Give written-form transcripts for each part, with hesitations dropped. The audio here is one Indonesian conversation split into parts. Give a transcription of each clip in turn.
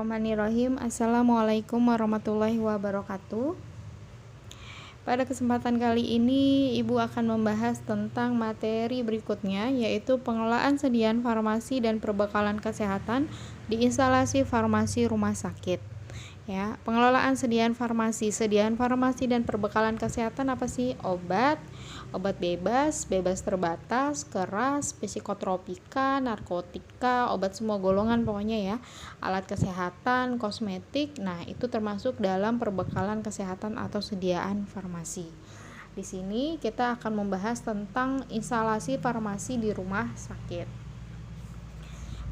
Bismillahirrahmanirrahim. Assalamualaikum warahmatullahi wabarakatuh. Pada kesempatan kali ini, Ibu akan membahas tentang materi berikutnya, yaitu pengelolaan sediaan farmasi dan perbekalan kesehatan di instalasi farmasi rumah sakit. Ya, pengelolaan sediaan farmasi dan perbekalan kesehatan apa sih? Obat bebas terbatas, keras, psikotropika, narkotika, obat semua golongan pokoknya ya, alat kesehatan, kosmetik. Nah, itu termasuk dalam perbekalan kesehatan atau sediaan farmasi. Di sini kita akan membahas tentang instalasi farmasi di rumah sakit.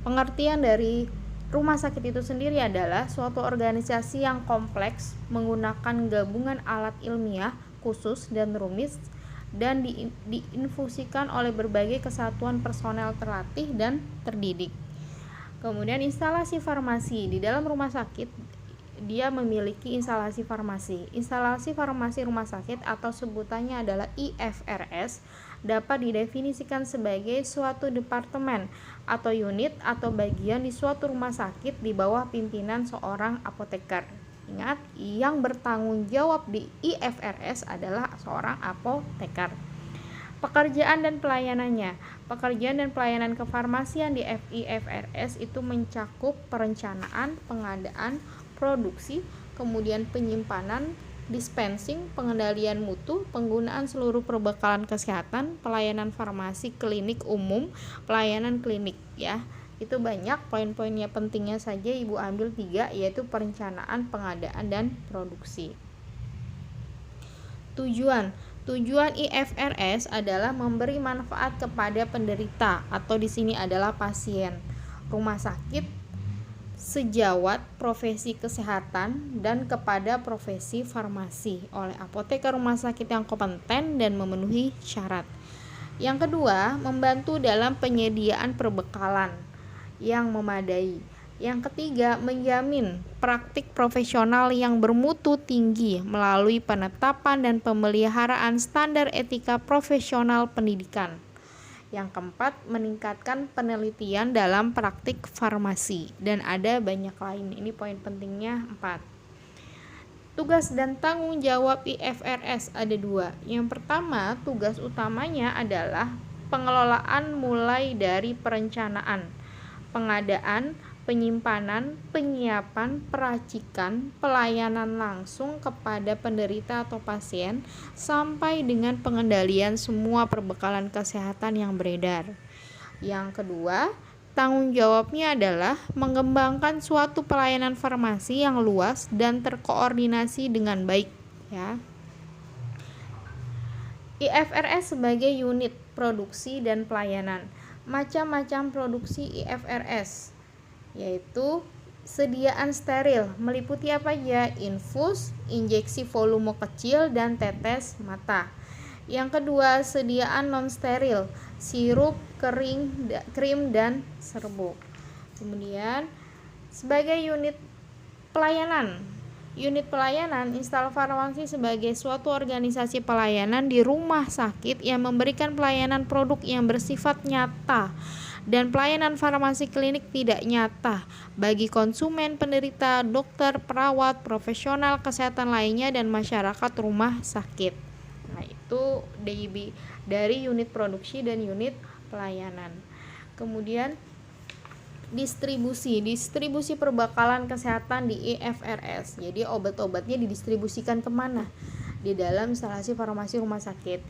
Pengertian dari rumah sakit itu sendiri adalah suatu organisasi yang kompleks menggunakan gabungan alat ilmiah khusus dan rumit dan diinfusikan oleh berbagai kesatuan personel terlatih dan terdidik. Kemudian instalasi farmasi di dalam rumah sakit, dia memiliki instalasi farmasi. Instalasi farmasi rumah sakit atau sebutannya adalah IFRS dapat didefinisikan sebagai suatu departemen atau unit atau bagian di suatu rumah sakit di bawah pimpinan seorang apoteker. Ingat, yang bertanggung jawab di IFRS adalah seorang apoteker. Pekerjaan dan pelayanannya. Pekerjaan dan pelayanan kefarmasian di IFRS itu mencakup perencanaan, pengadaan, produksi, kemudian penyimpanan, dispensing, pengendalian mutu, penggunaan seluruh perbekalan kesehatan, pelayanan farmasi klinik umum, pelayanan klinik ya. Itu banyak poin-poinnya, pentingnya saja Ibu ambil 3, yaitu perencanaan, pengadaan, dan produksi. Tujuan IFRS adalah memberi manfaat kepada penderita atau di sini adalah pasien, rumah sakit, sejawat profesi kesehatan dan kepada profesi farmasi oleh apoteker rumah sakit yang kompeten dan memenuhi syarat. Yang kedua, membantu dalam penyediaan perbekalan yang memadai. Yang ketiga, menjamin praktik profesional yang bermutu tinggi melalui penetapan dan pemeliharaan standar etika profesional pendidikan. Yang keempat, meningkatkan penelitian dalam praktik farmasi, dan ada banyak lain. Ini poin pentingnya 4. Tugas dan tanggung jawab IFRS ada 2. Yang pertama, tugas utamanya adalah pengelolaan mulai dari perencanaan, pengadaan, penyimpanan, penyiapan, peracikan, pelayanan langsung kepada penderita atau pasien, sampai dengan pengendalian semua perbekalan kesehatan yang beredar. Yang kedua, tanggung jawabnya adalah mengembangkan suatu pelayanan farmasi yang luas dan terkoordinasi dengan baik ya. IFRS sebagai unit produksi dan pelayanan. Macam-macam produksi IFRS, yaitu sediaan steril, meliputi apa aja? Infus, injeksi volume kecil, dan tetes mata. Yang kedua, sediaan non steril, sirup, krim, dan serbuk. Kemudian sebagai unit pelayanan, instal farmasi sebagai suatu organisasi pelayanan di rumah sakit yang memberikan pelayanan produk yang bersifat nyata dan pelayanan farmasi klinik tidak nyata bagi konsumen, penderita, dokter, perawat, profesional kesehatan lainnya, dan masyarakat rumah sakit. Nah, itu dari unit produksi dan unit pelayanan. Kemudian distribusi perbekalan kesehatan di IFRS. Jadi obat-obatnya didistribusikan kemana? Di dalam instalasi farmasi rumah sakit.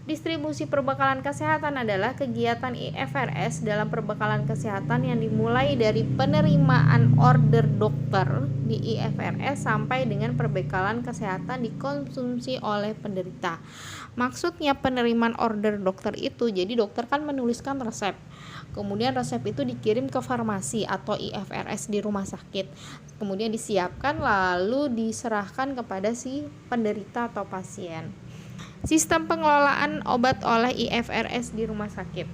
Distribusi perbekalan kesehatan adalah kegiatan IFRS dalam perbekalan kesehatan yang dimulai dari penerimaan order dokter di IFRS sampai dengan perbekalan kesehatan dikonsumsi oleh penderita. Maksudnya penerimaan order dokter itu, jadi dokter kan menuliskan resep. Kemudian resep itu dikirim ke farmasi atau IFRS di rumah sakit. Kemudian disiapkan lalu diserahkan kepada si penderita atau pasien. Sistem pengelolaan obat oleh IFRS di rumah sakit.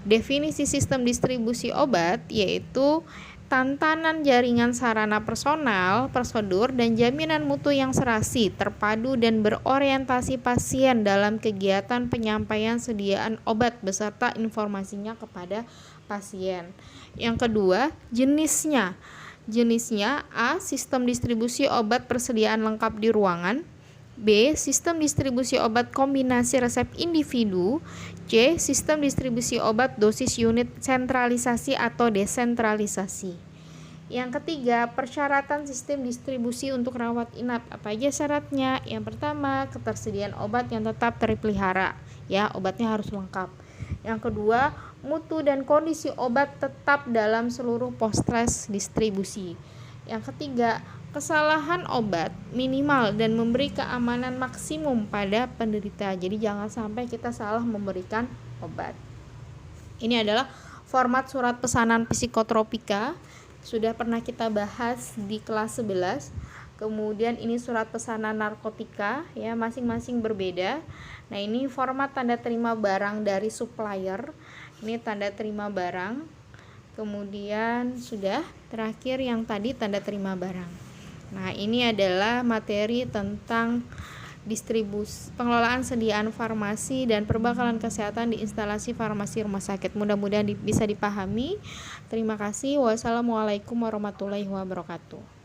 Definisi sistem distribusi obat yaitu tantanan jaringan sarana personal, prosedur, dan jaminan mutu yang serasi, terpadu, dan berorientasi pasien dalam kegiatan penyampaian sediaan obat beserta informasinya kepada pasien. Yang kedua, jenisnya. Jenisnya A. Sistem distribusi obat persediaan lengkap di ruangan. B. Sistem distribusi obat kombinasi resep individu. C. Sistem distribusi obat dosis unit sentralisasi atau desentralisasi. Yang ketiga, persyaratan sistem distribusi untuk rawat inap. Apa aja syaratnya? Yang pertama, ketersediaan obat yang tetap terpelihara. Ya, obatnya harus lengkap. Yang kedua, mutu dan kondisi obat tetap dalam seluruh pos-tres distribusi. Yang ketiga, kesalahan obat minimal dan memberi keamanan maksimum pada penderita. Jadi jangan sampai kita salah memberikan obat. Ini adalah format surat pesanan psikotropika. Sudah pernah kita bahas di kelas 11. Kemudian ini surat pesanan narkotika, ya, masing-masing berbeda. Nah, ini format tanda terima barang dari supplier. Ini tanda terima barang. Kemudian sudah terakhir yang tadi tanda terima barang. Nah, ini adalah materi tentang distribusi, pengelolaan sediaan farmasi dan perbekalan kesehatan di instalasi farmasi rumah sakit. Mudah-mudahan bisa dipahami. Terima kasih. Wassalamualaikum warahmatullahi wabarakatuh.